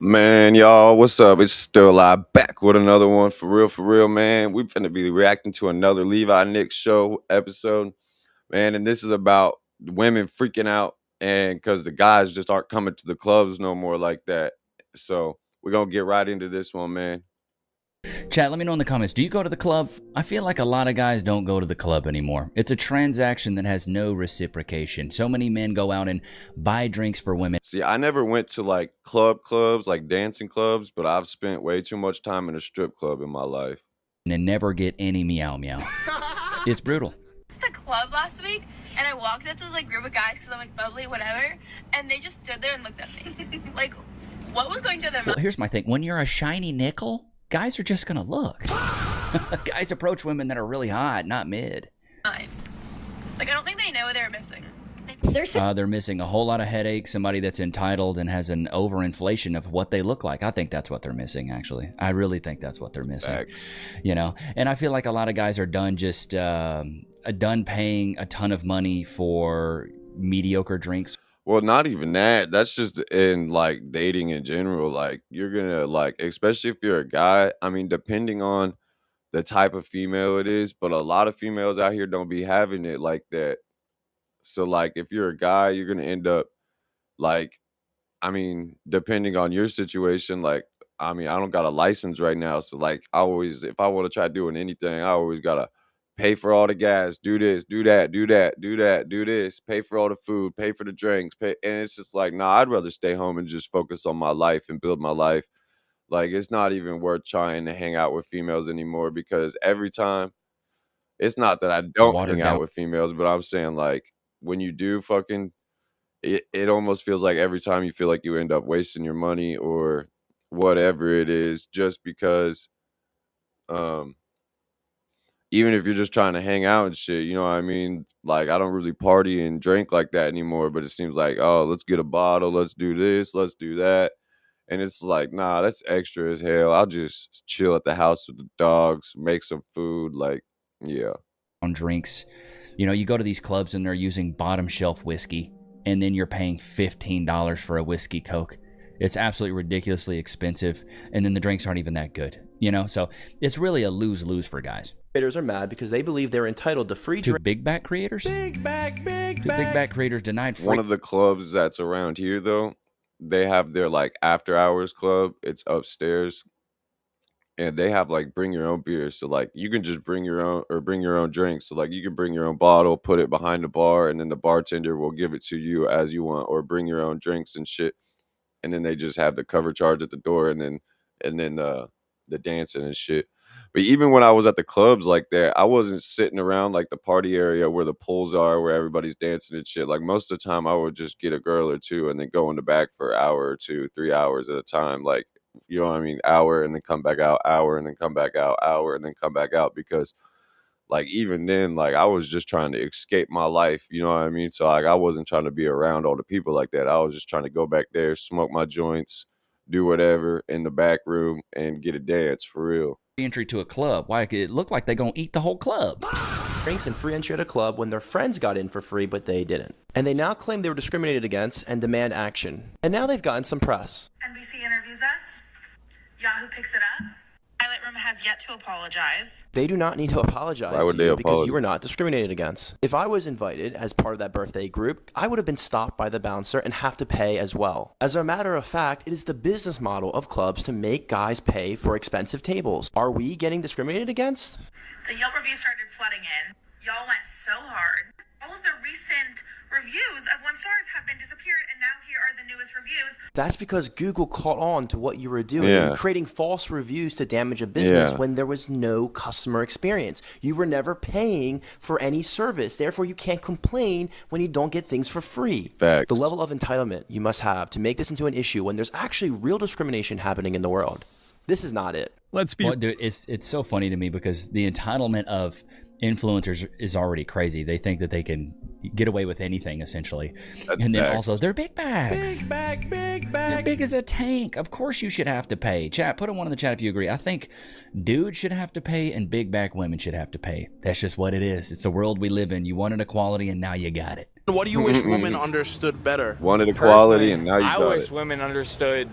Man, y'all, what's up? It's still live back with another one for real, man. We finna be reacting to another Levi Nick show episode, man, and this is about women freaking out and because the guys just aren't coming to the clubs no more like that. So we're gonna get right into this one, man. Chat, let me know in the comments. Do you go to the club? I feel like a lot of guys don't go to the club anymore. It's a transaction that has no reciprocation. So many men go out and buy drinks for women See, I never went to like clubs, like dancing clubs, but I've spent way too much time in a strip club in my life. and never get any meow meow. It's brutal. To the club last week, and I walked up to this group of guys because I'm bubbly, whatever, and they just stood there and looked at me. What was going through their Well, mind? here's my thing. When you're a shiny nickel, guys are just gonna look. Guys approach women that are really hot, not mid. I don't think they know what they were missing. They're missing a whole lot of headaches, somebody that's entitled and has an overinflation of what they look like. I think that's what they're missing, actually. I really think that's what they're missing. Facts. And I feel like a lot of guys are done done paying a ton of money for mediocre drinks. Well, not even that. That's just in like dating in general. Like you're gonna like, especially if you're a guy. I mean, depending on the type of female it is, but a lot of females out here don't be having it like that. So like if you're a guy, you're gonna end up like, I mean, depending on your situation, like I mean, I don't got a license right now. So like I always if I want to try doing anything, I always gotta pay for all the gas, do this, do that, do that, do that, do this, pay for all the food, pay for the drinks, pay and it's just like, nah, I'd rather stay home and just focus on my life and build my life. Like it's not even worth trying to hang out with females anymore because every time it's not that I don't Watered hang down. out with females, but I'm saying like when you do fucking it almost feels like every time you feel like you end up wasting your money or whatever it is just because um even if you're just trying to hang out and shit, you know what I mean? Like I don't really party and drink like that anymore, but it seems like, oh, let's get a bottle, let's do this, let's do that. And it's like, nah, that's extra as hell. I'll just chill at the house with the dogs, make some food, like, yeah. On drinks. You go to these clubs and they're using bottom shelf whiskey, and then you're paying $15 for a whiskey Coke. It's absolutely ridiculously expensive, and then the drinks aren't even that good. So it's really a lose-lose for guys. Creators are mad because they believe they're entitled to free Two drinks. big back creators? Two big back creators denied free. One of the clubs that's around here though, they have their like after hours club. It's upstairs. And they have like bring your own beer. So like you can just bring your own or bring your own drinks. So like you can bring your own bottle, put it behind the bar, and then the bartender will give it to you as you want, or bring your own drinks and shit. And then they just have the cover charge at the door and then the dancing and shit. But even when I was at the clubs like that, I wasn't sitting around like the party area where the pools are, where everybody's dancing and shit. Like most of the time, I would just get a girl or two and then go in the back for an hour or two, 3 hours at a time. Like, you know what I mean? Hour and then come back out, hour and then come back out, hour and then come back out. Because like even then, like I was just trying to escape my life. You know what I mean? So like I wasn't trying to be around all the people like that. I was just trying to go back there, smoke my joints, do whatever in the back room, and get a dance for real. Entry to a club. Why? It looked like they're going to eat the whole club. Drinks and free entry at a club when their friends got in for free, but they didn't. And they now claim they were discriminated against and demand action. And now they've gotten some press. NBC interviews us. Yahoo picks it up. Highlight Room has yet to apologize. They do not need to apologize Why would to they you because apologize? you were not discriminated against. If I was invited as part of that birthday group, I would have been stopped by the bouncer and have to pay as well. As a matter of fact, it is the business model of clubs to make guys pay for expensive tables. Are we getting discriminated against? The Yelp reviews started flooding in. Y'all went so hard. All of the recent reviews of 1 stars have been disappeared, and now here are the newest reviews. That's because Google caught on to what you were doing Yeah. and creating false reviews to damage a business Yeah. when there was no customer experience. You were never paying for any service. Therefore, you can't complain when you don't get things for free. Facts. The level of entitlement you must have to make this into an issue when there's actually real discrimination happening in the world. This is not it. Let's be Well, dude, it's so funny to me because the entitlement of influencers is already crazy. They think that they can get away with anything essentially. That's And then facts. also they're big bags. big They're bag. big as a tank. Of course you should have to pay. Chat, put a one in the chat if you agree. I think dudes should have to pay and big back women should have to pay. That's just what it is. It's the world we live in. You wanted equality and now you got it. What do you wish women understood better? Wanted equality, Personally, and now you I got wish it. women understood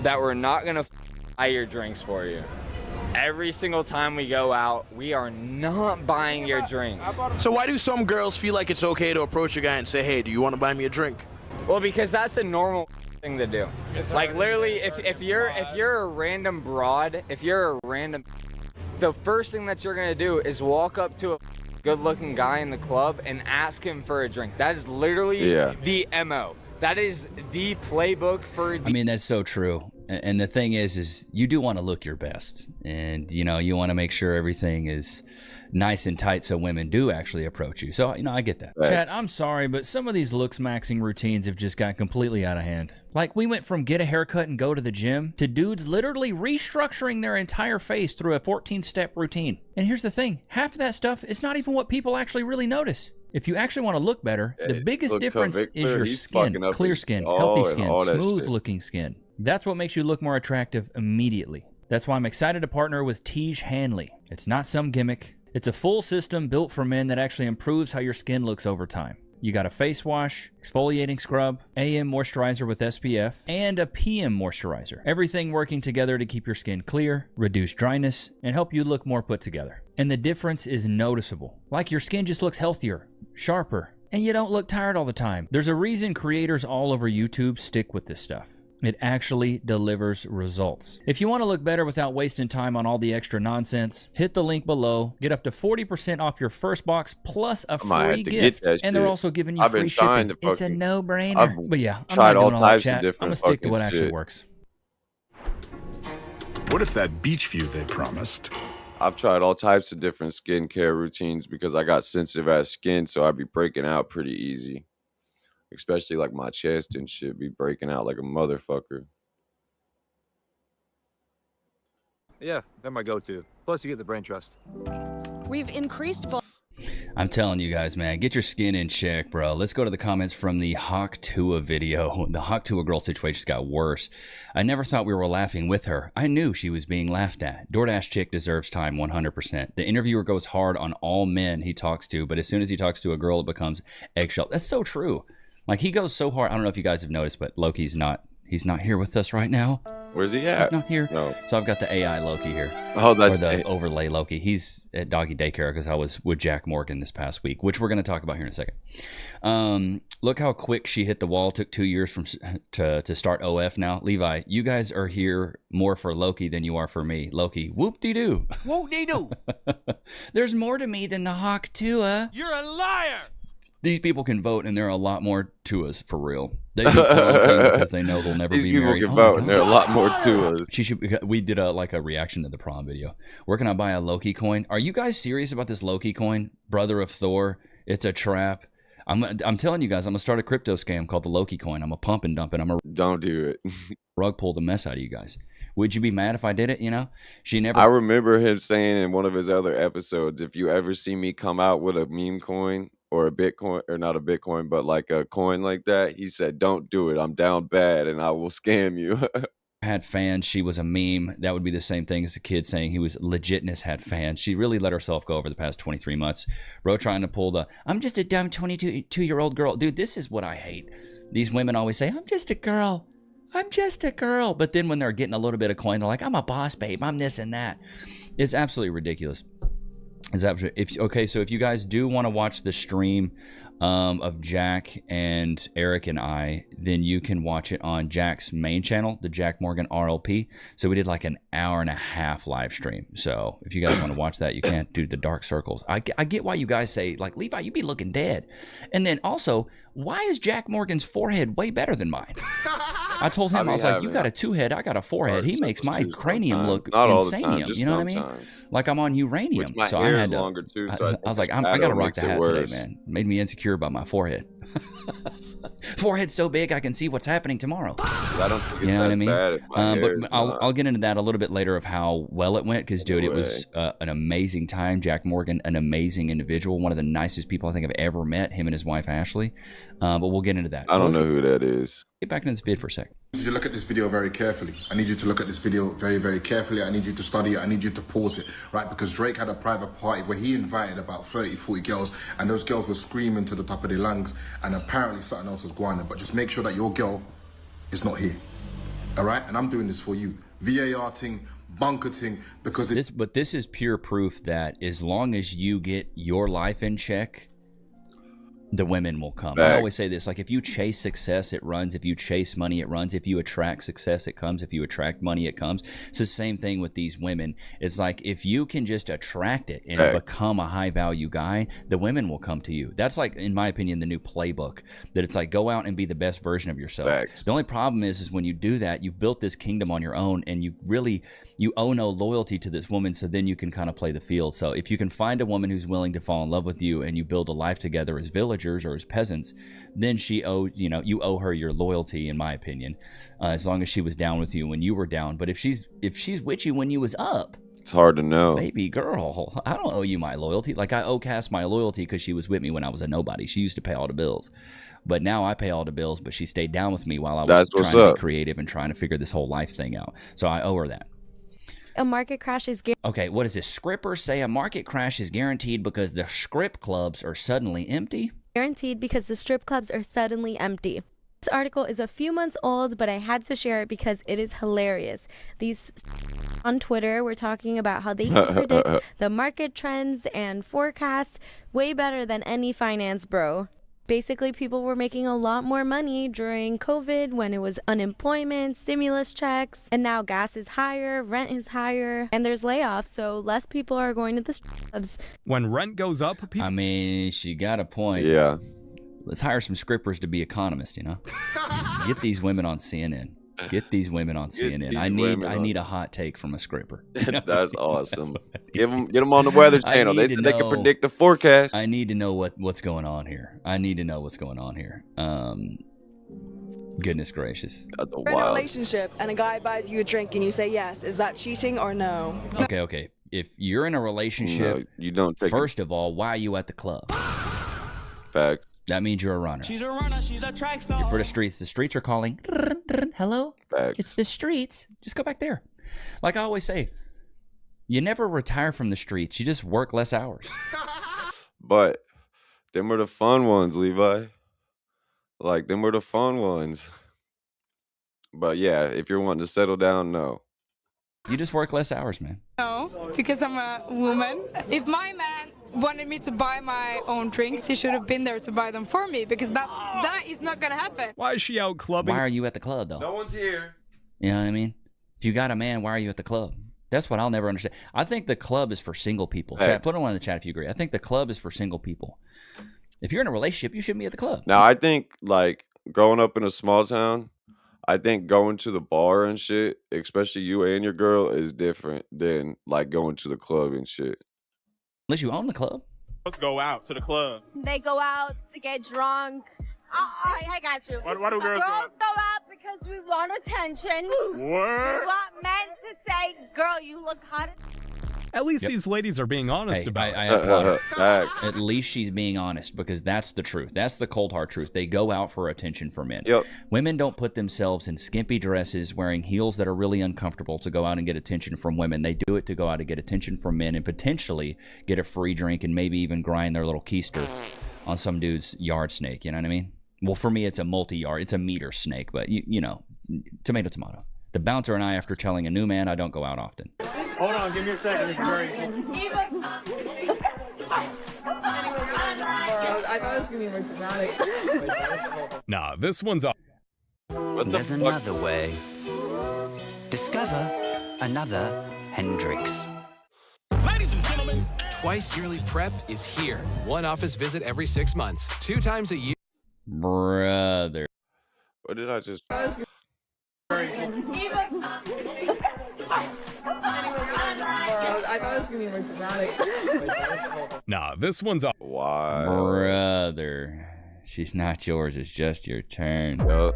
that we're not gonna buy your drinks for you. Every single time we go out, we are not buying your drinks. So why do some girls feel like it's okay to approach a guy and say, hey, do you want to buy me a drink? Well, because that's a normal thing to do. Like literally, if you're a random broad, the first thing that you're gonna do is walk up to a good-looking guy in the club and ask him for a drink. That is literally the MO. That is the playbook for the— I mean, that's so true. And the thing is you do want to look your best. And, you know, you want to make sure everything is nice and tight so women do actually approach you. So, you know, I get that. Right. Chad, I'm sorry, but some of these looks maxing routines have just got completely out of hand. Like, we went from get a haircut and go to the gym to dudes literally restructuring their entire face through a 14-step routine. And here's the thing. Half of that stuff is not even what people actually really notice. If you actually want to look better, the biggest difference is your skin. Clear skin, healthy skin, smooth-looking skin. That's what makes you look more attractive immediately. That's why I'm excited to partner with Tiege Hanley. It's not some gimmick. It's a full system built for men that actually improves how your skin looks over time. You got a face wash, exfoliating scrub, AM moisturizer with SPF, and a PM moisturizer. Everything working together to keep your skin clear, reduce dryness, and help you look more put together. And the difference is noticeable. Like your skin just looks healthier, sharper, and you don't look tired all the time. There's a reason creators all over YouTube stick with this stuff. It actually delivers results. If you want to look better without wasting time on all the extra nonsense, hit the link below. Get up to 40% off your first box plus a free gift. And they're also giving you free shipping. It's a no-brainer. But yeah, I'm not doing all that chat. I'm going to stick to what actually works. What if that beach view they promised? I've tried all types of different skincare routines because I got sensitive ass skin, so I'd be breaking out pretty easy. Especially like my chest and shit be breaking out like a motherfucker. Yeah, they're my go-to. Plus, you get the brain trust. We've increased both. I'm telling you guys, man, get your skin in check, bro. Let's go to the comments from the Hawk Tua video. The Hawk Tua girl situation just got worse. I never thought we were laughing with her. I knew she was being laughed at. DoorDash chick deserves time 100%. The interviewer goes hard on all men he talks to, but as soon as he talks to a girl, it becomes eggshell. That's so true. Like, he goes so hard. I don't know if you guys have noticed, but Loki's not here with us right now. Where's he at? He's not here. No. So I've got the AI Loki here. Oh, that's or the overlay Loki. He's at doggy daycare because I was with Jack Morgan this past week, which we're going to talk about here in a second. Look how quick she hit the wall. Took 2 years to start OF now. Levi, you guys are here more for Loki than you are for me. Loki, whoop-de-doo. Whoop-de-doo. There's more to me than the Hawk Tua. You're a liar. These people can vote, and there are a lot more Tuas for real. They do because they know they'll never be married. These people can vote, and there are a lot more Tuas. We did a reaction to the prom video. Where can I buy a Loki coin? Are you guys serious about this Loki coin? Brother of Thor. It's a trap. I'm telling you guys, I'm gonna start a crypto scam called the Loki coin. I'm a pump and dump it. Don't do it. Rug pull the mess out of you guys. Would you be mad if I did it? You know, I remember him saying in one of his other episodes, if you ever see me come out with a meme coin or a Bitcoin, or not a Bitcoin, but like a coin like that, he said, don't do it. I'm down bad and I will scam you. Had fans. She was a meme. That would be the same thing as a kid saying he was legitness had fans. She really let herself go over the past 23 months. Bro trying to pull the, I'm just a dumb 22-year-old girl. Dude, this is what I hate. These women always say, I'm just a girl. I'm just a girl. But then when they're getting a little bit of coin, they're like, I'm a boss babe. I'm this and that. It's absolutely ridiculous. So if you guys do want to watch the stream of Jack and Eric and I, then you can watch it on Jack's main channel, the Jack Morgan RLP. So we did like an hour and a half live stream. So if you guys want to watch that, you can't do the dark circles. I get why you guys say, like, Levi, you be looking dead. And then also, why is Jack Morgan's forehead way better than mine? I told him, I was like, you got a 2-head, I got a 4-head. He makes my cranium look insanium. You know what I mean? Like I'm on uranium. My so hair I had is to, longer too. I was like, I got to rock the hat today, man. Made me insecure about my forehead. Forehead so big I can see what's happening tomorrow. I don't think it's you know what I mean? But I'll get into that a little bit later of how well it went, because dude, it was an amazing time. Jack Morgan, an amazing individual, one of the nicest people I think I've ever met. Him and his wife Ashley. But we'll get into that. I don't know who that is. Get back into this vid for a sec. I need you to look at this video very carefully. I need you to look at this video very, very carefully. I need you to study it. I need you to pause it, right? Because Drake had a private party where he invited about 30, 40 girls, and those girls were screaming to the top of their lungs, and apparently something else was going on. But just make sure that your girl is not here. All right, and I'm doing this for you. VAR ting, bunker ting, because this is pure proof that as long as you get your life in check, the women will come. I always say this, like, if you chase success, it runs. If you chase money, it runs. If you attract success, it comes. If you attract money, it comes. It's the same thing with these women. It's like, if you can just attract it and become a high value guy, the women will come to you. That's, like, in my opinion, the new playbook, that it's like, go out and be the best version of yourself. The only problem is when you do that, you've built this kingdom on your own, and you owe no loyalty to this woman, so then you can kind of play the field. So if you can find a woman who's willing to fall in love with you and you build a life together as villagers or as peasants, then you owe her your loyalty, in my opinion, as long as she was down with you when you were down. But if she's with you when you was up, it's hard to know. Baby girl, I don't owe you my loyalty. Like, I owe Cass my loyalty because she was with me when I was a nobody. She used to pay all the bills. But now I pay all the bills, but she stayed down with me while I was trying to be creative and trying to figure this whole life thing out. So I owe her that. A market crash is okay, what does this? Scrippers say a market crash is guaranteed because the strip clubs are suddenly empty? Guaranteed because the strip clubs are suddenly empty. This article is a few months old, but I had to share it because it is hilarious. These on Twitter were talking about how they can predict the market trends and forecasts way better than any finance bro. Basically, people were making a lot more money during COVID when it was unemployment, stimulus checks, and now gas is higher, rent is higher, and there's layoffs, so less people are going to the strip clubs. When rent goes up, I mean, she got a point. Yeah. Let's hire some scrippers to be economists, you know? Get these women on CNN. Get these women on CNN. I need a hot take from a scripper. That's awesome. Get them on the Weather Channel. They said they can predict the forecast. I need to know what's going on here. Goodness gracious. That's You're in a relationship and a guy buys you a drink and you say yes. Is that cheating or no? Okay. If you're in a relationship, no, you don't take first of all, why are you at the club? Facts. That means you're a runner. She's a runner. She's a track star. You're for the streets. The streets are calling. Hello? Facts. It's the streets. Just go back there. Like I always say, you never retire from the streets. You just work less hours. But them are the fun ones, Levi. Like, them are the fun ones. But yeah, if you're wanting to settle down, no. You just work less hours, man. No, because I'm a woman. If my man wanted me to buy my own drinks, he should have been there to buy them for me, because that is not gonna happen. Why is she out clubbing? Why are you at the club, though? No one's here. You know what I mean? If you got a man, why are you at the club? That's what I'll never understand. I think the club is for single people. Chat, put it on in the chat if you agree. I think the club is for single people. If you're in a relationship, you shouldn't be at the club. Now, I think, like, growing up in a small town, I think going to the bar and shit, especially you and your girl, is different than, like, going to the club and shit. Unless you own the club. Let's go out to the club. They go out to get drunk. I got you. Why do girls go out because we want attention. What? We want men to say, girl, you look hot. At least these ladies are being honest about it. At least she's being honest, because that's the truth. That's the cold hard truth. They go out for attention for men. Yep. Women don't put themselves in skimpy dresses wearing heels that are really uncomfortable to go out and get attention from women. They do it to go out and get attention from men and potentially get a free drink and maybe even grind their little keister on some dude's yard snake. You know what I mean? Well, for me, it's a multi-yard. It's a meter snake, but you know, tomato, tomato. The bouncer and I, after telling a new man, I don't go out often. Hold on, give me a second. It's very. I thought it was gonna be more dramatic. Nah, this one's up. There's another way. Discover another Hendrix. Ladies and gentlemen, Twice Yearly Prep is here. One office visit every 6 months, 2 times a year. Brother. What did I just... I thought it was gonna be more dramatic. Nah, this one's up. Wow. Brother. She's not yours. It's just your turn. Yep.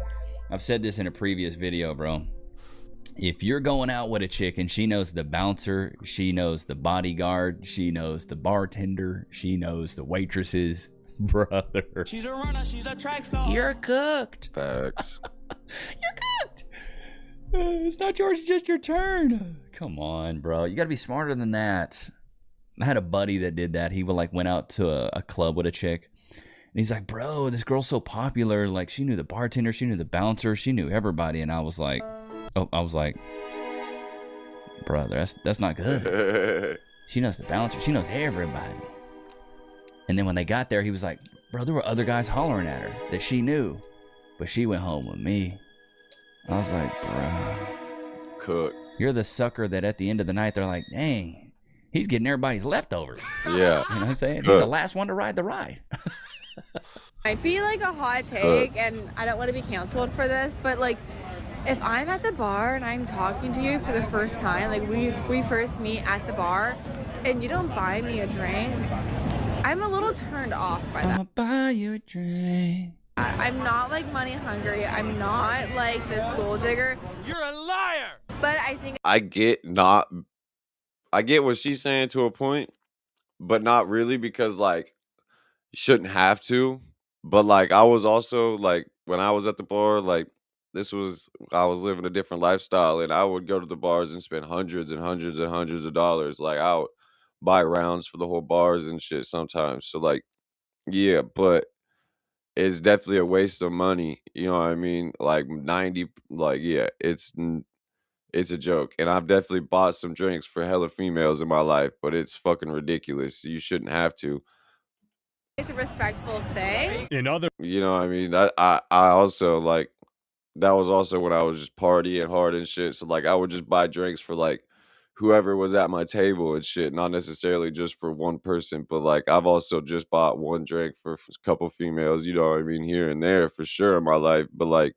I've said this in a previous video, bro. If you're going out with a chick and she knows the bouncer, she knows the bodyguard, she knows the bartender, she knows the waitresses, brother. She's a runner. She's a track star. You're cooked. Facts. You're cooked. It's not yours, it's just your turn. Come on, bro. You got to be smarter than that. I had a buddy that did that. He went out to a club with a chick. And he's like, bro, this girl's so popular. Like, she knew the bartender, she knew the bouncer, she knew everybody. And I was like, Oh, I was like, brother, that's not good. She knows the bouncer. She knows everybody. And then when they got there, he was like, bro, there were other guys hollering at her that she knew, but she went home with me. I was like, bro. Cook. You're the sucker that at the end of the night, they're like, dang, he's getting everybody's leftovers. Yeah. You know what I'm saying? He's the last one to ride the ride. Might be like a hot take, and I don't want to be canceled for this, but like, if I'm at the bar and I'm talking to you for the first time, like we first meet at the bar, and you don't buy me a drink, I'm a little turned off by that. I'ma buy you a drink. I'm not like money hungry. I'm not like the school digger. You're a liar. But I think I get what she's saying to a point, but not really, because like you shouldn't have to. But like I was also like, when I was at the bar, like I was living a different lifestyle, and I would go to the bars and spend hundreds and hundreds and hundreds of dollars. Like I would buy rounds for the whole bars and shit sometimes. So like, yeah, but it's definitely a waste of money. You know what I mean? Like 90, like, yeah, it's a joke. And I've definitely bought some drinks for hella females in my life, but it's fucking ridiculous. You shouldn't have to. it's a respectful thing. In other, You know what I mean? I also like, that was also when I was just partying hard and shit. So like I would just buy drinks for like whoever was at my table and shit, not necessarily just for one person. But like I've also just bought one drink for a couple females, you know what I mean, here and there for sure in my life. But like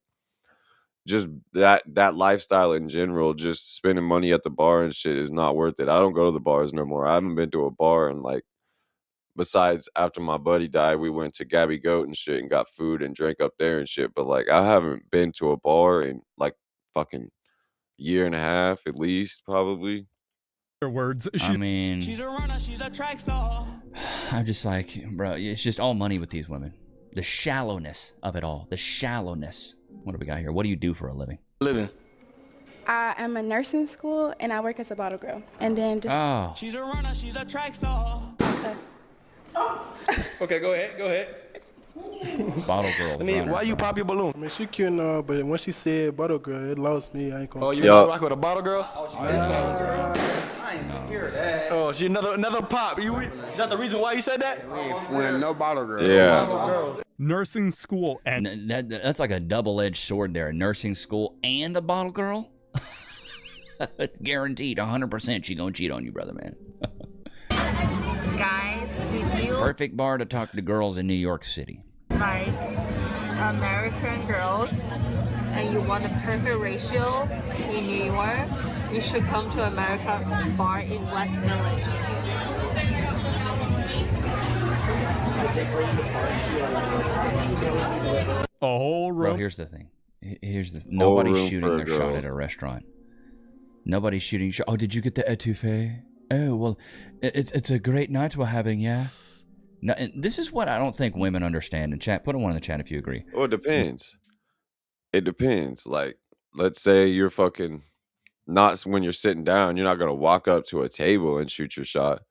just that lifestyle in general, just spending money at the bar and shit is not worth it. I don't go to the bars no more. I haven't been to a bar in like, besides after my buddy died, we went to Gabby Goat and shit and got food and drank up there and shit. But like I haven't been to a bar in like fucking year and a half at least, probably. words, I mean, She's a runner, she's a track star. I'm just like, bro, it's just all money with these women. The shallowness of it all. The shallowness. What do we got here? What do you do for a living? Living. I am a nursing school and I work as a bottle girl. And then just Oh. She's a runner, she's a track star. Okay, go ahead. Bottle girl. I mean, why you pop your balloon? I mean, she cute and all, but when she said bottle girl, it lost me. I ain't gonna. Oh, you Yup. rock with a bottle girl? I ain't hear that. Oh, she another pop. Is that the reason why you said that? When no bottle girls. Yeah. nursing school and That's like a double-edged sword there. A nursing school and a bottle girl? It's guaranteed 100% she gonna cheat on you, brother, man. Guys, if you Perfect bar to talk to girls in New York City. like American girls and you want a perfect ratio in New York, you should come to America Bar in West Village. a whole room. Bro, here's the thing. Nobody's room shooting for their shot girls. at a restaurant. Nobody's shooting. Oh, did you get the etouffee? Oh, well, it's a great night we're having, yeah. No, and this is what I don't think women understand. In chat, put one in the chat if you agree. Well, it depends. It depends. Like, let's say you're fucking not when you're sitting down, you're not gonna walk up to a table and shoot your shot.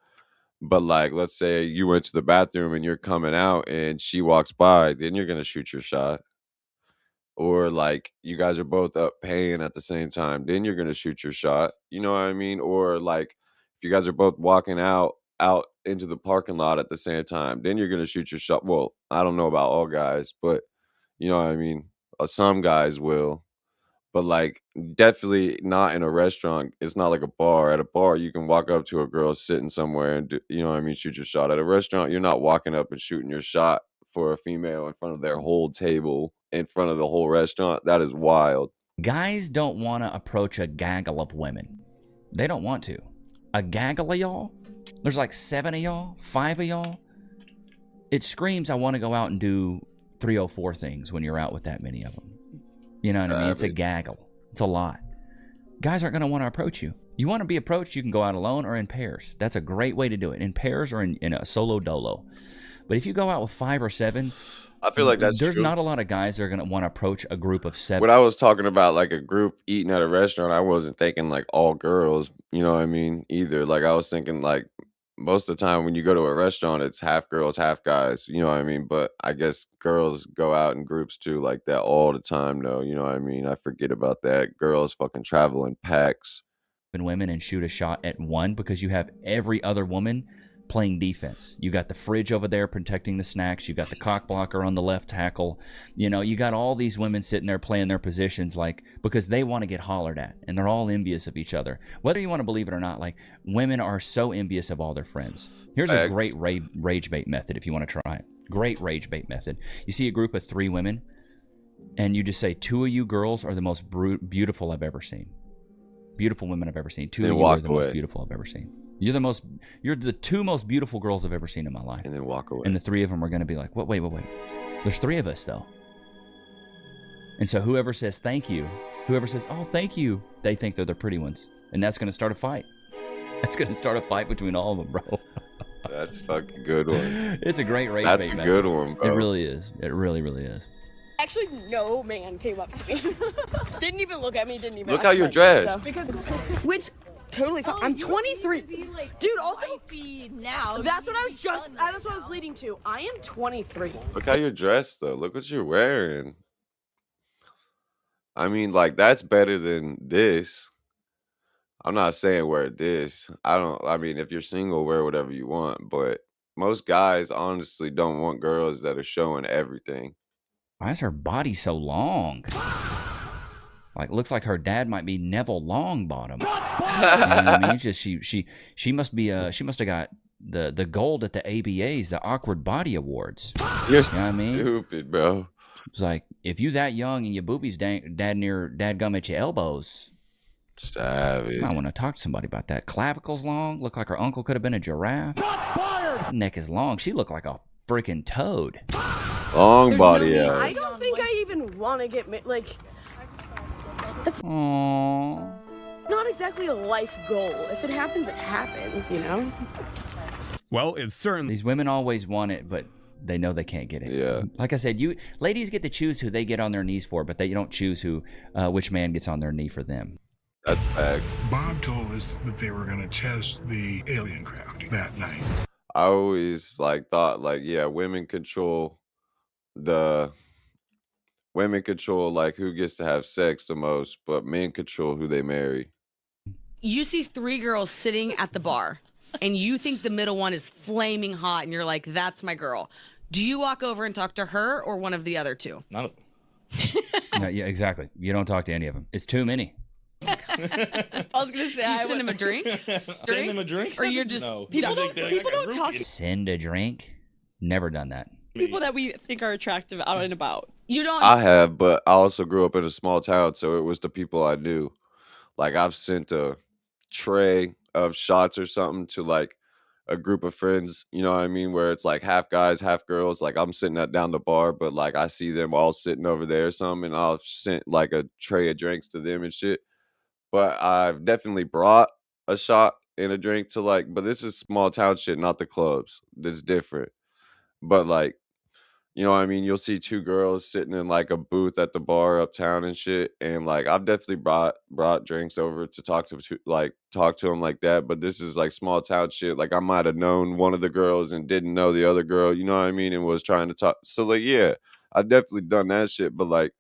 But like, let's say you went to the bathroom and you're coming out and she walks by, then you're gonna shoot your shot. Or like you guys are both up paying at the same time, then you're gonna shoot your shot. You know what I mean? Or like if you guys are both walking out into the parking lot at the same time, then you're gonna shoot your shot. Well, I don't know about all guys, but you know what I mean. Some guys will, but like definitely not in a restaurant. It's not like a bar. At a bar, you can walk up to a girl sitting somewhere and you know what I mean, shoot your shot. At a restaurant, you're not walking up and shooting your shot for a female in front of their whole table, in front of the whole restaurant. That is wild. Guys don't want to approach a gaggle of women. They don't want to. A gaggle of y'all? There's like 7 of y'all, 5 of y'all. It screams I want to go out and do 304 things when you're out with that many of them. You know what I mean? It's a gaggle. It's a lot. Guys aren't going to want to approach you. You want to be approached, you can go out alone or in pairs. That's a great way to do it. In pairs or in a solo dolo. But if you go out with 5 or 7, I feel like that's there's true. not a lot of guys that are going to want to approach a group of 7. When I was talking about like a group eating at a restaurant, I wasn't thinking like all girls, you know what I mean, either. Like I was thinking like most of the time when you go to a restaurant, it's half girls, half guys. You know what I mean? But I guess girls go out in groups too, like that all the time, though. You know what I mean? I forget about that. Girls fucking travel in packs. Women and shoot a shot at one because you have every other woman playing defense. You got the fridge over there protecting the snacks. You got the cock blocker on the left tackle. You know, you got all these women sitting there playing their positions like because they want to get hollered at, and they're all envious of each other. Whether you want to believe it or not, like women are so envious of all their friends. Here's a great rage bait method if you want to try it. Great rage bait method. You see a group of 3 women, and you just say, 2 of you girls are the most beautiful I've ever seen. Beautiful women I've ever seen. 2 of you are the most beautiful I've ever seen. You're the 2 most beautiful girls I've ever seen in my life. And then walk away. And the 3 of them are going to be like, wait. There's 3 of us though. And so whoever says thank you, whoever says, oh, thank you, they think they're the pretty ones. And that's going to start a fight. That's going to start a fight between all of them, bro. That's a fucking good one. It's a great rage That's bait a method. good one, bro. It really is. It really, really is. Actually, no man came up to me. Didn't even look at me. Didn't even. Look how you're dressed. Which totally fine. I'm 23, dude. Also, now. that's what I was just. That's what I was leading to. I am 23. Look how you're dressed, though. Look what you're wearing. I mean, like, that's better than this. I'm not saying wear this. I mean, if you're single, wear whatever you want. But most guys honestly don't want girls that are showing everything. Why is her body so long? Like, looks like her dad might be Neville Longbottom. You know what I mean? It's just she must be she must have got the gold at the ABAs, the Awkward Body Awards. You're you know what I mean? Stupid, bro. It's like if you that young and your boobies dadgum at your elbows. Savage. I want to talk to somebody about that. Clavicles long, look like her uncle could have been a giraffe. Neck is long. She looked like a freaking toad. Long body ass. I don't think I even want to get like. That's not exactly a life goal. If it happens, it happens. You know. Well, it's certain. These women always want it, but they know they can't get it. Yeah. Like I said, you ladies get to choose who they get on their knees for, but they don't choose which man gets on their knee for them. That's facts. Bob told us that they were going to test the alien craft that night. I always thought women control who gets to have sex the most, but men control who they marry. You see 3 girls sitting at the bar, and you think the middle one is flaming hot, and you're like, "That's my girl." Do you walk over and talk to her or one of the other 2? None of them. No, yeah, exactly. You don't talk to any of them. It's too many. I was gonna say, do you send him a drink? Send him a drink? Or you're just No. people don't talk. Send a drink? Never done that. People that we think are attractive out and about. You don't. I have, but I also grew up in a small town, so it was the people I knew. Like, I've sent a tray of shots or something to like a group of friends, you know what I mean, where it's like half guys, half girls. Like, I'm sitting down the bar, but like I see them all sitting over there or something, and I'll sent like a tray of drinks to them and shit. But I've definitely brought a shot and a drink to but this is small town shit, not the clubs. That's different. But like, you know what I mean? You'll see 2 girls sitting in like a booth at the bar uptown and shit. And like, I've definitely brought drinks over to talk to them like that. But this is like small town shit. Like, I might have known one of the girls and didn't know the other girl, you know what I mean? And was trying to talk. So like, yeah, I've definitely done that shit. But like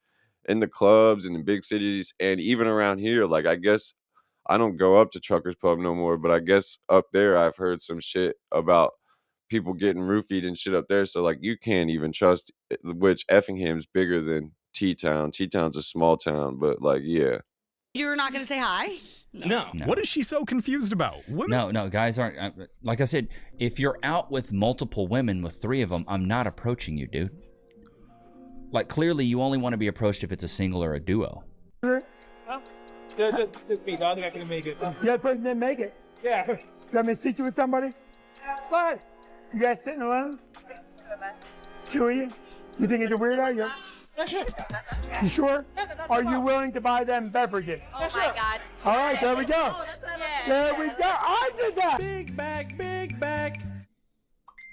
in the clubs and in big cities and even around here, like, I guess I don't go up to Truckers Pub no more, but I guess up there I've heard some shit about people getting roofied and shit up there. So like, you can't even trust, which Effingham's bigger than T-Town. T-Town's a small town, but like, yeah. You're not gonna say hi? No. What is she so confused about? Women? No, guys aren't. Like I said, if you're out with multiple women, with 3 of them, I'm not approaching you, dude. Like, clearly you only want to be approached if it's a single or a duo. Huh? Just me. I don't think I can make it. The other person didn't make it? Yeah. Do you want me to sit you with somebody? What? You guys sitting around? 2 of you? You think it's a weirdo? You sure? Are you willing to buy them beverages? Oh my God. All right, there we go. There we go. I did that. Big bag.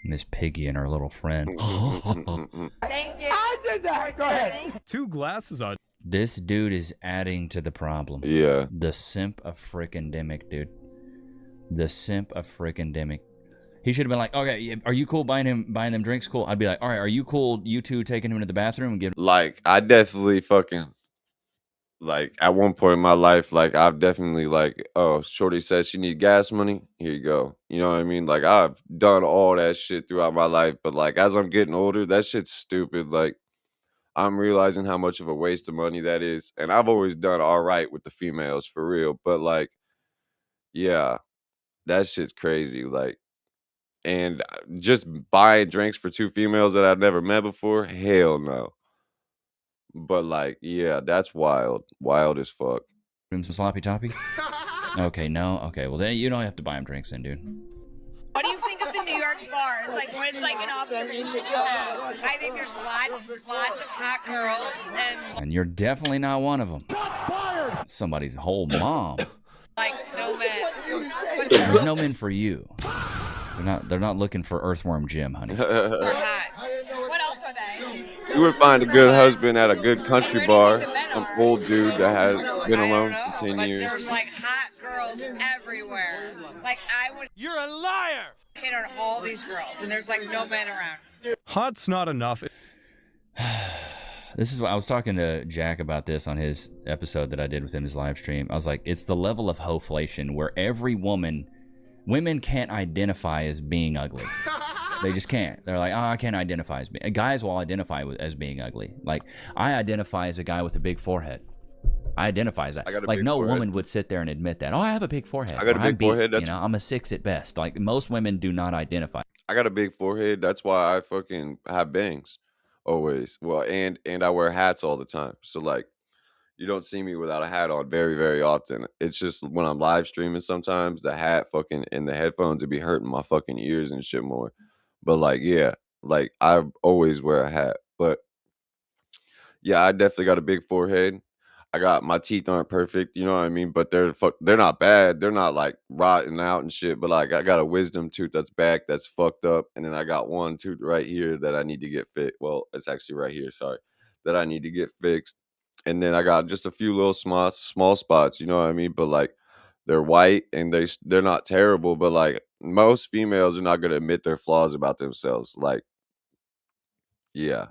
Miss Piggy and her little friend. Thank you. I did that. Go ahead. 2 glasses on. This dude is adding to the problem. Yeah. The simp of frickin' demic, dude. The simp of frickin' demic. He should have been like, okay, are you cool buying them drinks? Cool. I'd be like, all right, are you cool? You two taking him to the bathroom and giving. Like, I definitely fucking, like, at one point in my life, like, I've definitely, like, oh, shorty says she need gas money. Here you go. You know what I mean? Like, I've done all that shit throughout my life. But, like, as I'm getting older, that shit's stupid. Like, I'm realizing how much of a waste of money that is. And I've always done all right with the females, for real. But, like, yeah, that shit's crazy. Like, and just buying drinks for two females that I've never met before, hell no. But, like, yeah, that's wild. Wild as fuck. Some sloppy toppy? Okay, no? Okay, well, then you don't have to buy him drinks then, dude. What do you think of the New York bars? Like, when it's like an observation post. I think there's lots of hot girls And you're definitely not one of them. Somebody's whole mom. like no men. There's no men for you. They're not looking for Earthworm Jim, honey. What else are they? You would find a good husband at a good country bar. Some old dude that has been alone for 10 years. There's like hot girls everywhere. Like I would. You're a liar. Hit on all these girls, and there's like no men around. Hot's not enough. This is what I was talking to Jack about this on his episode that I did with him, his live stream. I was like, it's the level of hoflation where women can't identify as being ugly. They just can't. They're like, oh, I can't identify as being. Guys will identify as being ugly. Like, I identify as a guy with a big forehead. I identify as that. Like, no woman would sit there and admit that. Oh, I have a big forehead. I got a big forehead. That's, I'm a 6 at best. Like, most women do not identify. I got a big forehead. That's why I fucking have bangs always. Well, and I wear hats all the time. So, like, you don't see me without a hat on very, very often. It's just when I'm live streaming sometimes, the hat fucking and the headphones would be hurting my fucking ears and shit more. But, like, yeah, like, I always wear a hat. But, yeah, I definitely got a big forehead. My teeth aren't perfect, you know what I mean? But they're not bad. They're not, like, rotting out and shit. But, like, I got a wisdom tooth that's back that's fucked up. And then I got one tooth right here that I need to get fixed. Well, it's actually right here, sorry. That I need to get fixed. And then I got just a few little small spots, you know what I mean? But, like, they're white and they're not terrible. But, like, most females are not going to admit their flaws about themselves. Like, yeah.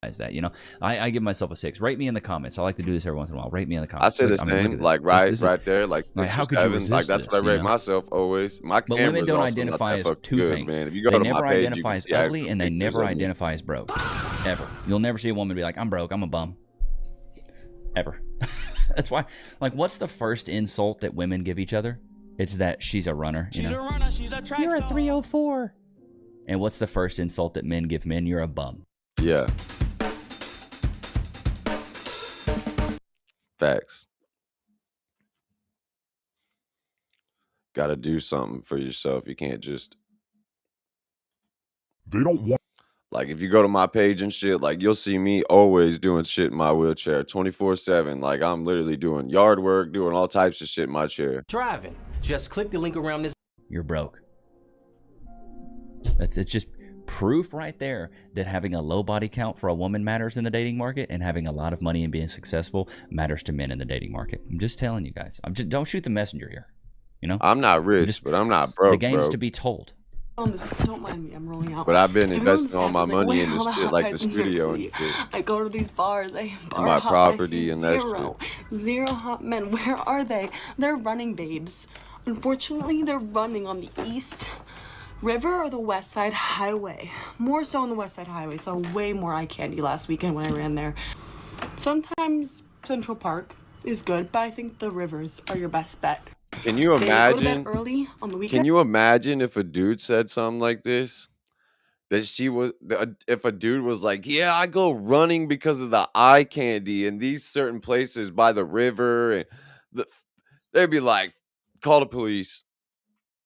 That, I give myself a 6. Rate me in the comments. I like to do this every once in a while. Rate me in the comments. I say the same, like right there, like 6 how or could 7. you resist Like that's what I rate myself always. My but women don't identify as two good, things. Man. If you go they to never my page, identify as ugly, and they never identify as broke. Ever. You'll never see a woman be like, I'm broke, I'm a bum. Ever. That's why, like, what's the first insult that women give each other? It's that she's a runner. She's a runner, she's a track You're a star. 304. And what's the first insult that men give men? You're a bum. Yeah. Facts. Gotta do something for yourself. You can't just. They don't want. Like, if you go to my page and shit, like, you'll see me always doing shit in my wheelchair 24/7. Like, I'm literally doing yard work, doing all types of shit in my chair. Driving. Just click the link around this. You're broke. It's just proof right there that having a low body count for a woman matters in the dating market, and having a lot of money and being successful matters to men in the dating market. I'm just telling you guys. Don't shoot the messenger here. I'm not rich, but I'm not broke. The game's bro. to be told. Don't mind me, I'm rolling out. But I've been investing all my Everyone's money like, in this "Wait, shit, how like high the is New York studio and City?" shit. I go to these bars, bar My hop, property I and see that zero, shit. zero hot men. Where are they? They're running, babes. Unfortunately, they're running on the East River or the West Side Highway. More so on the West Side Highway. Saw way more eye candy last weekend when I ran there. Sometimes Central Park is good, but I think the rivers are your best bet. Can you They go to bed imagine? early on the weekend. Can you imagine if a dude said something like this? If a dude was like, yeah, I go running because of the eye candy in these certain places by the river, and they'd be like, call the police.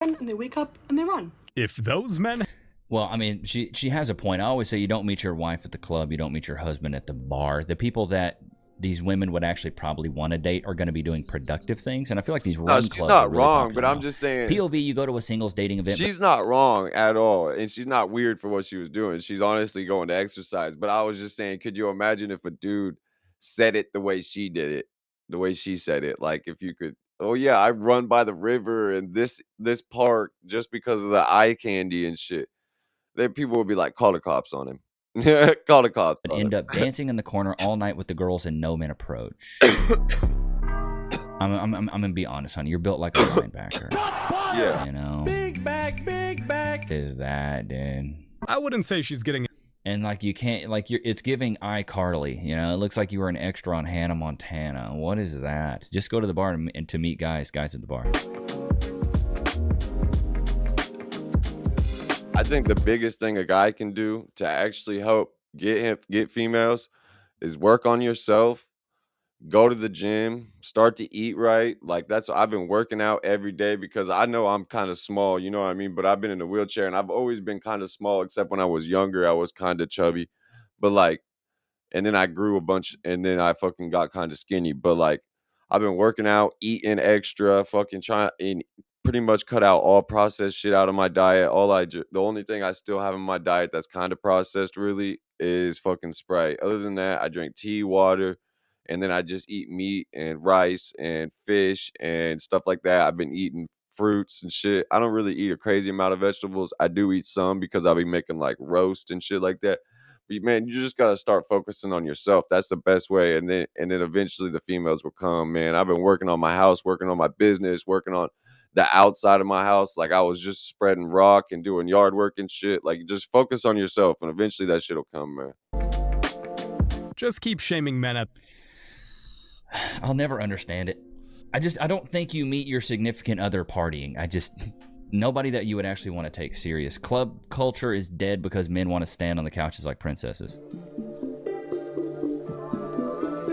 And they wake up and they run. If those men. Well, I mean, she has a point. I always say you don't meet your wife at the club. You don't meet your husband at the bar. The people that these women would actually probably want to date are going to be doing productive things. And I feel like these run She's clubs not are really wrong, popular but I'm now. just saying. POV, you go to a singles dating event. She's not wrong at all, and she's not weird for what she was doing. She's honestly going to exercise. But I was just saying, could you imagine if a dude said it the way she did it, the way she said it? Like, if you could oh yeah, I run by the river and this park just because of the eye candy and shit. Then people would be like, call the cops on him. Call the cops Would on end him. up dancing in the corner all night with the girls and no men approach. I'm gonna be honest, honey. You're built like a linebacker. Yeah. You know. Big back. Is that, dude? I wouldn't say she's getting. And like you can't like it's giving iCarly. You know, it looks like you were an extra on Hannah Montana. What is that? Just go to the bar and to meet guys at the bar. I think the biggest thing a guy can do to actually help get females is work on yourself, go to the gym, start to eat right. Like that's I've been working out every day because I know I'm kind of small, you know what I mean? But I've been in a wheelchair and I've always been kind of small, except when I was younger, I was kind of chubby. But like, and then I grew a bunch and then I fucking got kind of skinny. But like, I've been working out, eating extra, fucking trying and pretty much cut out all processed shit out of my diet. The only thing I still have in my diet that's kind of processed really is fucking Sprite. Other than that, I drink tea, water, and then I just eat meat and rice and fish and stuff like that. I've been eating fruits and shit. I don't really eat a crazy amount of vegetables. I do eat some because I'll be making like roast and shit like that. But man, you just gotta start focusing on yourself. That's the best way. And then eventually the females will come, man. I've been working on my house, working on my business, working on the outside of my house. Like I was just spreading rock and doing yard work and shit. Like just focus on yourself and eventually that shit'll come, man. Just keep shaming men at. I'll never understand it. I don't think you meet your significant other partying. Nobody that you would actually want to take serious. Club culture is dead because men want to stand on the couches like princesses.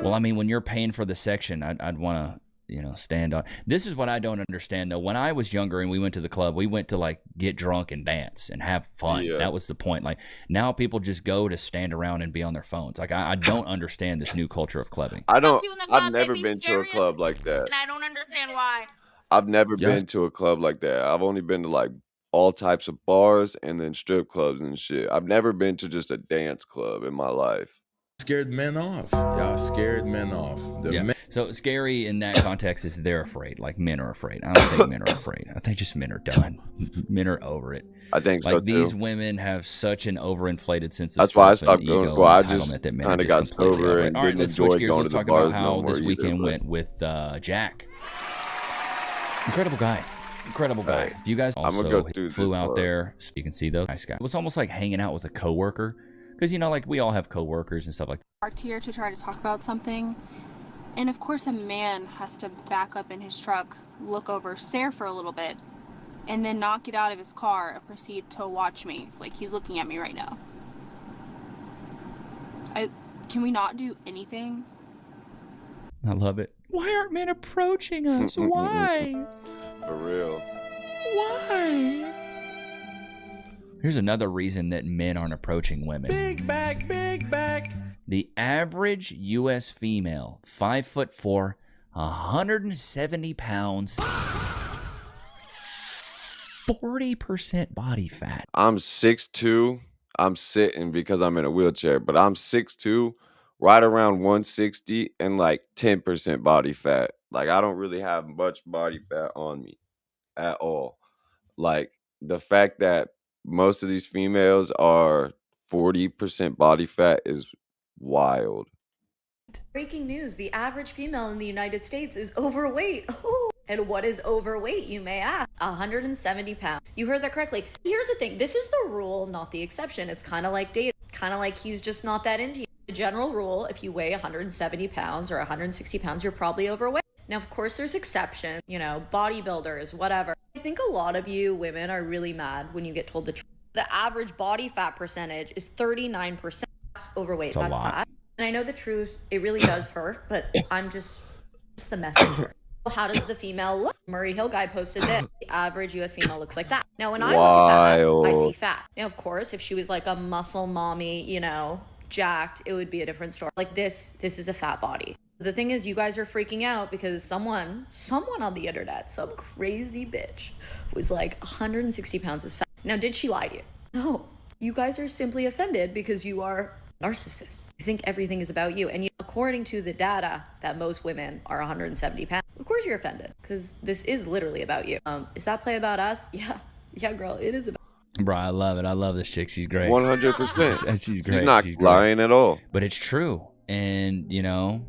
Well, I mean, when you're paying for the section, I'd want to, stand on. This is what I don't understand, though. When I was younger and we went to the club, we went to, like, get drunk and dance and have fun. Yeah. That was the point. Like, now people just go to stand around and be on their phones. Like, I don't understand this new culture of clubbing. I've never been to a club like that. And I don't understand why. I've never been to a club like that. I've only been to like all types of bars and then strip clubs and shit. I've never been to just a dance club in my life. Scared men off. Y'all scared men off. So scary in that context is they're afraid. Like men are afraid. I don't think men are afraid. I think just men are done. Men are over it. I think so like too. These women have such an overinflated sense of That's why I self stopped and going. ego Well, I and just entitlement that men kind are of just got completely sober over it. and All right, didn't let's switch enjoy gears. going Let's to the talk about bars how no more this weekend either, went with Jack. Incredible guy. Incredible guy. Right. If you guys I'm gonna also go through flew this out part. there, so you can see though, nice guy. It was almost like hanging out with a coworker, because like we all have coworkers and stuff like that. Parked here to try to talk about something, and of course a man has to back up in his truck, look over, stare for a little bit, and then not get out of his car and proceed to watch me like he's looking at me right now. Can we not do anything? I love it. Why aren't men approaching us? Why? For real. Why? Here's another reason that men aren't approaching women. Big back. The average U.S. female, 5'4", 170 pounds, 40% body fat. I'm 6'2". I'm sitting because I'm in a wheelchair, but I'm 6'2", right around 160 and like 10% body fat. Like I don't really have much body fat on me at all. Like the fact that most of these females are 40% body fat is wild. Breaking news, the average female in the United States is overweight. Oh. And what is overweight, you may ask? 170 pounds. You heard that correctly. Here's the thing. This is the rule, not the exception. It's kind of like dating. Kind of like he's just not that into you. The general rule, if you weigh 170 pounds or 160 pounds, you're probably overweight. Now, of course, there's exceptions, bodybuilders, whatever. I think a lot of you women are really mad when you get told the truth. The average body fat percentage is 39%. That's overweight. That's fat. And I know the truth, it really does hurt, but I'm just the messenger. How does the female look? Murray Hill guy posted this. The average U.S. female looks like that. Now, when I look at that, I see fat. Now, of course, if she was like a muscle mommy, jacked, it would be a different story. Like this is a fat body. The thing is, you guys are freaking out because someone on the internet, some crazy bitch, was like 160 pounds is fat. Now, did she lie to you? No. You guys are simply offended because you are narcissist. You think everything is about you. And according to the data that most women are 170 pounds, of course you're offended because this is literally about you. Is that play about us? Yeah. Yeah, girl, it is about. Bro, I love it. I love this chick. She's great. 100%. She's great. She's not lying at all. But it's true. And, you know,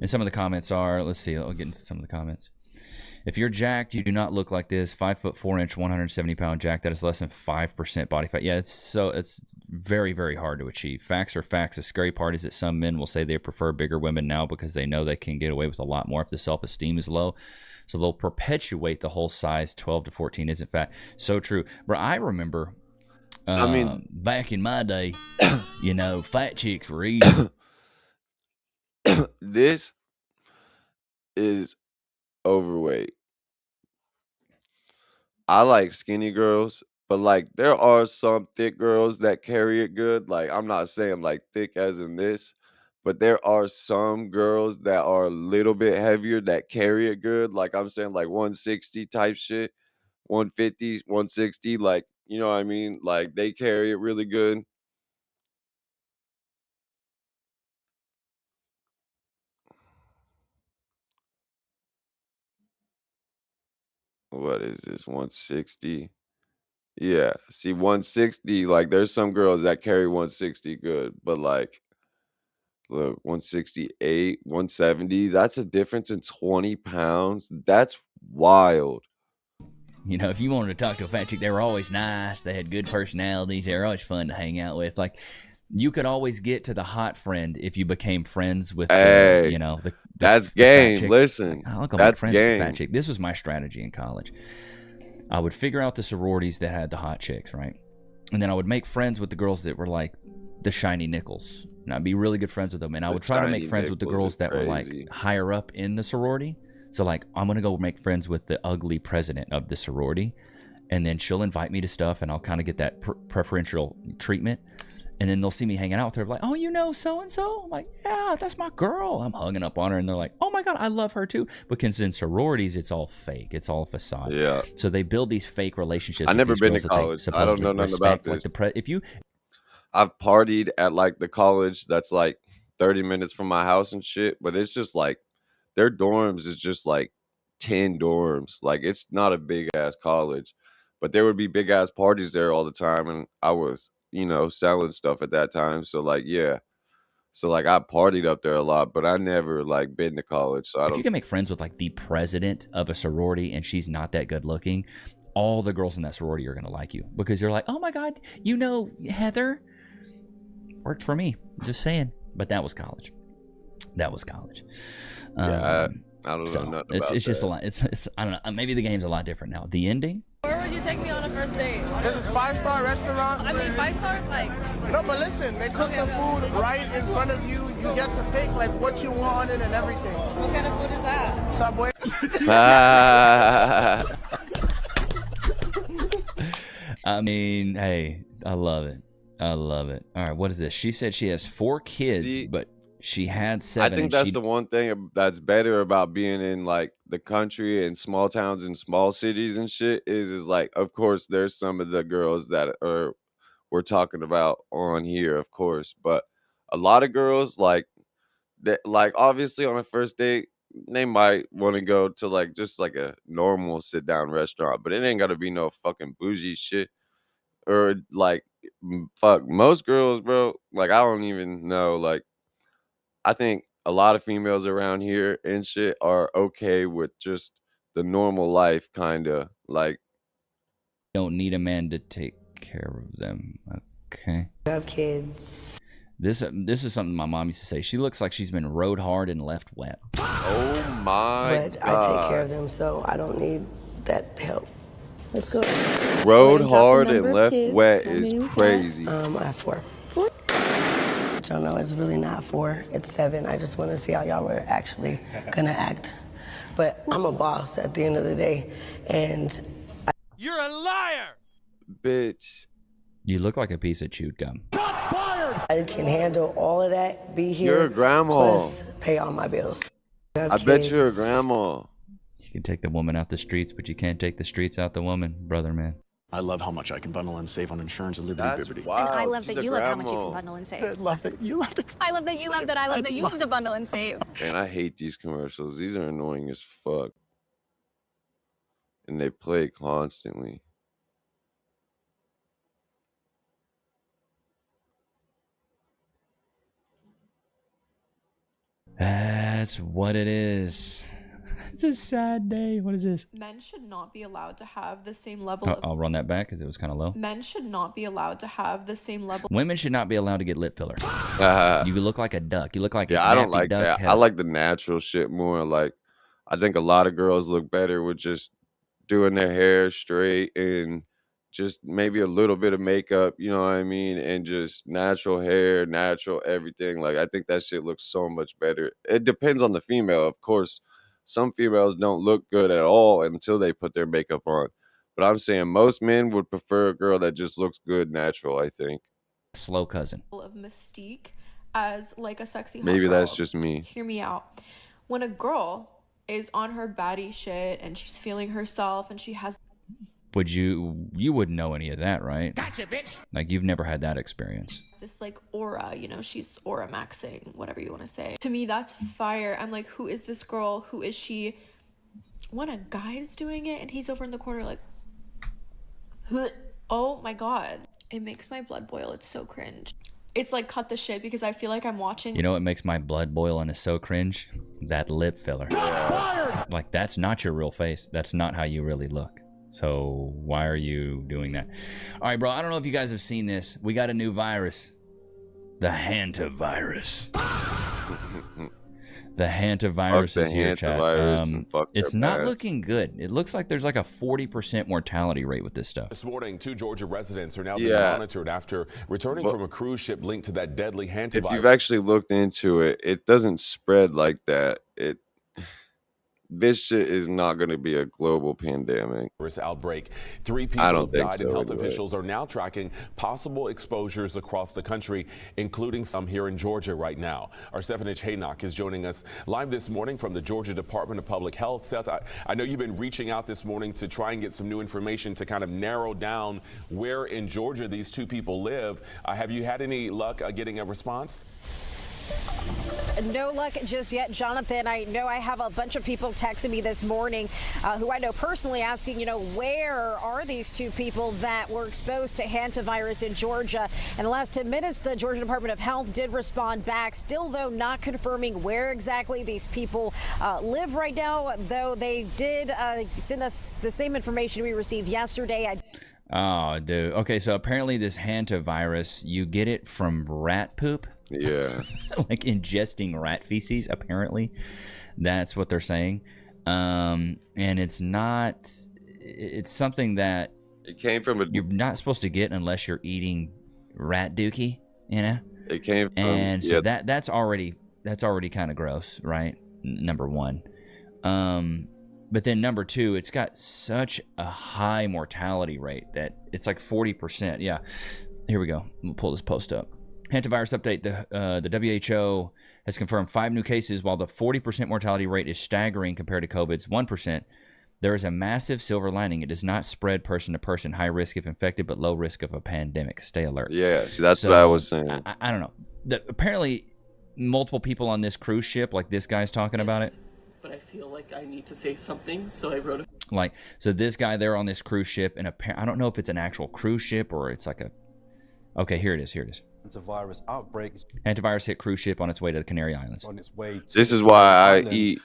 and some of the comments are, let's see, I'll get into some of the comments. If you're jacked, you do not look like this. 5'4", 170 pound jack. That is less than 5% body fat. Yeah, it's very, very hard to achieve. Facts are facts. The scary part is that some men will say they prefer bigger women now because they know they can get away with a lot more if the self-esteem is low. So they'll perpetuate the whole size 12 to 14 isn't fat. So true. But I remember, I mean, back in my day, you know, fat chicks were easy. This is overweight. I like skinny girls, but like there are some thick girls that carry it good. Like I'm not saying like thick as in this, but there are some girls that are a little bit heavier that carry it good. Like I'm saying like 160 type shit, 150, 160, like you know what I mean? Like they carry it really good. What is this? 160? Yeah. See, 160, like there's some girls that carry 160 good, but like look, 168, 170, that's a difference in 20 pounds. That's wild. You know, if you wanted to talk to a fat chick, they were always nice. They had good personalities. They were always fun to hang out with. Like, you could always get to the hot friend if you became friends with, Hey, you know, that's the fat game. chick. Listen, Like, I'll go make that's friends with the fat game. chick. This was my strategy in college. I would figure out the sororities that had the hot chicks, right? And then I would make friends with the girls that were like the shiny nickels. And I'd be really good friends with them. And I The would try to make shiny friends with the nickels girls is that were crazy. like higher up in the sorority. So like, I'm going to go make friends with the ugly president of the sorority. And then she'll invite me to stuff and I'll kind of get that preferential treatment. And then they'll see me hanging out with her like, oh, you know so-and-so? I'm like, yeah, that's my girl. I'm hugging up on her and they're like, oh my God, I love her too. Because in sororities, it's all fake. It's all facade. Yeah. So they build these fake relationships I with never these been girls to that they college. I don't supposedly know nothing about respect. this. If you I've partied at like the college that's like 30 minutes from my house and shit, but it's just like their dorms is just like 10 dorms. Like it's not a big ass college, but there would be big ass parties there all the time. And I was, you know, selling stuff at that time. So like, yeah. So like I partied up there a lot, but I never like been to college. So I if you don't. can make friends with like the president of a sorority and she's not that good looking, all the girls in that sorority are going to like you because you're like, oh my God, you know, Heather. Worked for me. Just saying. But that was college. That was college. Yeah, I don't know nothing about it's just that. a lot. It's I don't know. Maybe the game's a lot different now. The ending. Where would you take me on a first date? This is 5-star restaurant. I mean, 5 stars, like. No, but listen, they cook the food right in front of you. You get to pick like what you want on it and everything. What kind of food is that? Subway. I mean, hey, I love it. I love it. All right, what is this? She said she has 4 kids, See, but she had 7. I think that's the one thing that's better about being in like the country and small towns and small cities and shit is like, of course, there's some of the girls that are we're talking about on here, of course, but a lot of girls like that, like obviously on a first date, they might want to go to like just like a normal sit down restaurant, but it ain't got to be no fucking bougie shit or like fuck most girls, bro. Like I don't even know, like. I think a lot of females around here and shit are okay with just the normal life, kind of like. don't need a man to take care of them. Okay. Have kids. This is something my mom used to say. She looks like she's been rode hard and left wet. Oh my But God. I take care of them, so I don't need that help. Let's go. Rode So hard drop the and number of left kids. wet How is many we got? crazy. I have 4. Y'all know it's really not 4. It's 7. I just want to see how y'all were actually gonna act. But I'm a boss at the end of the day, and You're a liar! Bitch. You look like a piece of chewed gum. I can handle all of that. Be here. You're a grandma. Plus pay all my bills. I bet you're a grandma. You can take the woman out the streets, but you can't take the streets out the woman, brother man. I love how much I can bundle and save on insurance and liberty That's bibbity. wild. And I love She's that a you love how much you grandma. can bundle and save. I love it. You love it. I love that you love that. I love that you love to bundle and save. And I hate these commercials. These are annoying as fuck. And they play constantly. That's what it is. It's a sad day. What is this? Men should not be allowed to have the same level of... I'll run that back because it was kind of low. Men should not be allowed to have the same level... Women should not be allowed to get lip filler. You look like a duck. You look like a I don't nappy like duck that. head. I like the natural shit more. Like, I think a lot of girls look better with just doing their hair straight and just maybe a little bit of makeup, you know what I mean? And just natural hair, natural everything. Like, I think that shit looks so much better. It depends on the female, of course. Some females don't look good at all until they put their makeup on. But I'm saying most men would prefer a girl that just looks good natural, I think. Slow cousin. ...of mystique as like a sexy hot Maybe girl. that's just me. Hear me out. When a girl is on her baddie shit and she's feeling herself and she has... You wouldn't know any of that, right? Gotcha, bitch. Like, you've never had that experience. this like aura, you know, she's aura maxing, whatever you want to say. To me, that's fire. I'm like, who is this girl? Who is she? When a guy's doing it and he's over in the corner like, oh my God. It makes my blood boil. It's so cringe. It's like cut the shit because I feel like I'm watching. You know what makes my blood boil and is so cringe? That lip filler. Like, that's not your real face. That's not how you really look. So why are you doing that? All right, bro, I don't know if you guys have seen this. We got a new virus. The hantavirus. The hantavirus is here, chat. It's not looking good. It looks like there's like a 40% mortality rate with this stuff. This morning, 2 Georgia residents are now being monitored after returning from a cruise ship linked to that deadly hantavirus. If you've actually looked into it, it doesn't spread like that. This shit is not going to be a global pandemic. Outbreak. 3 people have died, and health officials are now tracking possible exposures across the country, including some here in Georgia right now. Our Stephanie Haynock is joining us live this morning from the Georgia Department of Public Health. Seth, I know you've been reaching out this morning to try and get some new information to kind of narrow down where in Georgia these 2 people live. Have you had any luck getting a response? No luck just yet, Jonathan. I know I have a bunch of people texting me this morning who I know personally asking, you know, where are these 2 people that were exposed to hantavirus in Georgia? In the last 10 minutes, the Georgia Department of Health did respond back, still, though, not confirming where exactly these people live right now, though they did send us the same information we received yesterday. Oh, dude. Okay, so apparently this hantavirus, you get it from rat poop. Yeah. Like ingesting rat feces, apparently. That's what they're saying. And it's something that it came from you're not supposed to get unless you're eating rat dookie, you know? It came from, and so that's already kind of gross, right? Number one. But then number 2, it's got such a high mortality rate that it's like 40%. Yeah. Here we go. We'll pull this post up. Hantavirus update. The WHO has confirmed 5 new cases. While the 40% mortality rate is staggering compared to COVID's 1%, there is a massive silver lining. It does not spread person to person. High risk if infected, but low risk of a pandemic. Stay alert. Yeah, see, that's what I was saying. I don't know. Apparently, multiple people on this cruise ship, like this guy's talking about it. But I feel like I need to say something, so I wrote a... Like, so this guy there on this cruise ship, and I don't know if it's an actual cruise ship or it's like a... Okay, here it is. Antivirus outbreak. Antivirus hit cruise ship on its way to the Canary Islands. On its way to this is why I eat.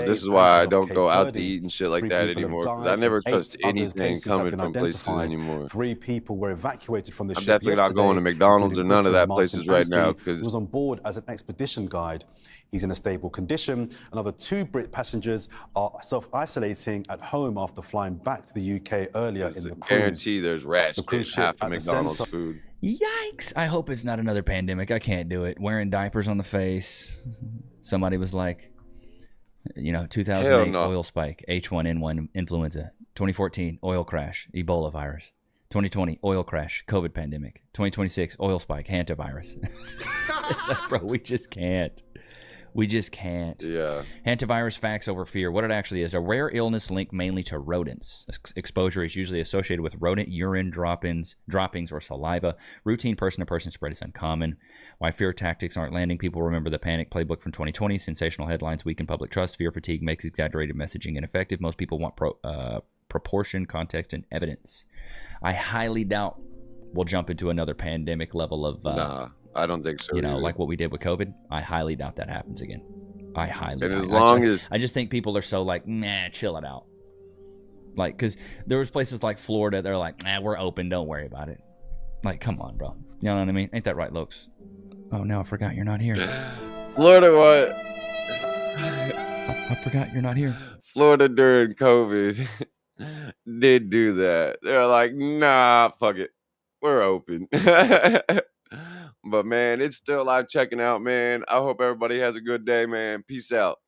This is why I don't go out to eat and shit like that anymore. Because I never trust anything coming from places anymore. 3 people were evacuated from the ship. I'm definitely not going to McDonald's or none of that places right now. Because he was on board as an expedition guide. He's in a stable condition. Another 2 Brit passengers are self-isolating at home after flying back to the UK earlier in the cruise. Guarantee there's rats after McDonald's food. Yikes! I hope it's not another pandemic. I can't do it. Wearing diapers on the face. Somebody was like, 2008 oil spike, H1N1 influenza. 2014 oil crash, Ebola virus. 2020 oil crash, COVID pandemic. 2026 oil spike, hantavirus. It's like, bro, we just can't. We just can't. Yeah. Hantavirus facts over fear. What it actually is: a rare illness linked mainly to rodents. Exposure is usually associated with rodent urine droppings, or saliva. Routine person-to-person spread is uncommon. Why fear tactics aren't landing? People remember the panic playbook from 2020. Sensational headlines weaken public trust. Fear fatigue makes exaggerated messaging ineffective. Most people want proportion, context, and evidence. I highly doubt we'll jump into another pandemic level of. Nah, I don't think so. You know, either. like what we did with COVID. I highly doubt that happens again. I just think people are so like, nah, chill it out. Like, because there was places like Florida, they're like, nah, we're open, don't worry about it. Like, come on, bro. You know what I mean? Ain't that right, Lokes? Oh, no, I forgot you're not here. Florida what? I forgot you're not here. Florida during COVID did do that. They're like, nah, fuck it. We're open. But, man, it's still live checking out, man. I hope everybody has a good day, man. Peace out.